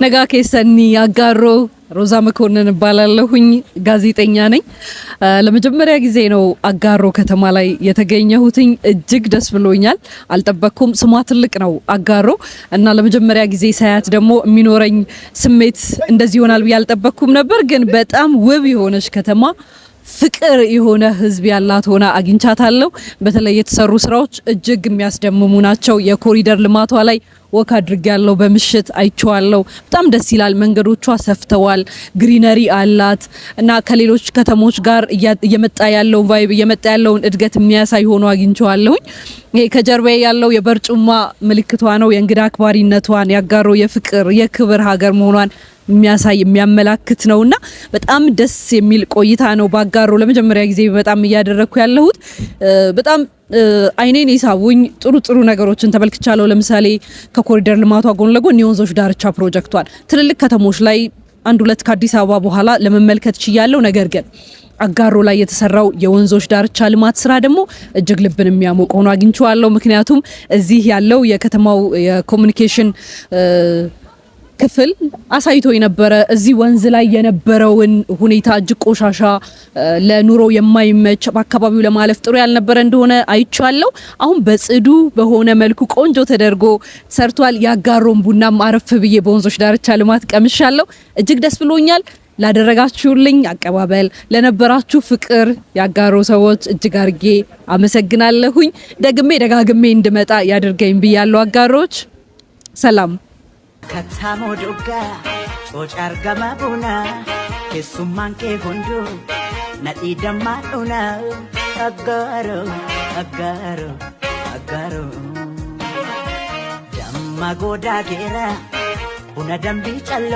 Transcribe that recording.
ነጋ ከሰኒ አጋሮ ሮዛ መኮንን ባላለሁኝ ጋዜጠኛ ነኝ። ለመጀመሪያ ጊዜ ነው አጋሮ ከተማ ላይ የተገኘሁትኝ። እጅግ ደስ ብሎኛል። አልጠበቅኩም። ስሟ ትልቅ ነው አጋሮ እና ለመጀመሪያ ጊዜ ሳያት ደግሞ የሚኖረኝ ስሜት እንደዚህ ይሆናል ብዬ አልጠበቅኩም ነበር። ግን በጣም ውብ የሆነች ከተማ ፍቅር የሆነ ህዝብ ያላት ሆና አግኝቻታለሁ። በተለይ የተሰሩ ስራዎች እጅግ የሚያስደምሙ ናቸው። የኮሪደር ልማቷ ላይ ወክ አድርጌያለሁ። በምሽት አይቼዋለሁ። በጣም ደስ ይላል። መንገዶቿ ሰፍተዋል። ግሪነሪ አላት እና ከሌሎች ከተሞች ጋር እየመጣ ያለው ቫይብ እየመጣ ያለውን እድገት የሚያሳይ ሆኖ አግኝቼዋለሁኝ። ይሄ ከጀርባዬ ያለው የበርጩማ ምልክቷ ነው። የእንግዳ አክባሪነቷን ያጋሮ የፍቅር የክብር ሀገር መሆኗን የሚያሳይ የሚያመላክት ነውና በጣም ደስ የሚል ቆይታ ነው። ባጋሮ ለመጀመሪያ ጊዜ በጣም እያደረኩ ያለሁት በጣም አይኔን ይሳቡኝ ጥሩ ነገሮችን ተመልክቻለሁ። ለምሳሌ ከኮሪደር ልማቷ ጎን ለጎን የወንዞች ዳርቻ ፕሮጀክቷን ትልልቅ ከተሞች ላይ አንድ ሁለት ከአዲስ አበባ በኋላ ለመመልከት ችያለሁ። ነገር ግን አጋሮ ላይ የተሰራው የወንዞች ዳርቻ ልማት ስራ ደግሞ እጅግ ልብን የሚያሞቅ ሆኖ አግኝቼዋለሁ። ምክንያቱም እዚህ ያለው የከተማው የኮሙኒኬሽን ክፍል አሳይቶ የነበረ እዚህ ወንዝ ላይ የነበረውን ሁኔታ እጅግ ቆሻሻ ለኑሮ የማይመች በአካባቢው ለማለፍ ጥሩ ያልነበረ እንደሆነ አይቻለሁ። አሁን በጽዱ በሆነ መልኩ ቆንጆ ተደርጎ ሰርቷል። ያጋሮን ቡናም አረፍ ብዬ በወንዞች ዳርቻ ልማት ቀምሻለሁ። እጅግ ደስ ብሎኛል። ላደረጋችሁልኝ አቀባበል፣ ለነበራችሁ ፍቅር ያጋሮ ሰዎች እጅግ አርጌ አመሰግናለሁኝ። ደጋግሜ እንድመጣ ያድርገኝ ብያለሁ። አጋሮች ሰላም Katamo duga, chochar gama buna, kesuman ke hundu, nati damaduna, agaro, damma goda gera, una dambi chalo.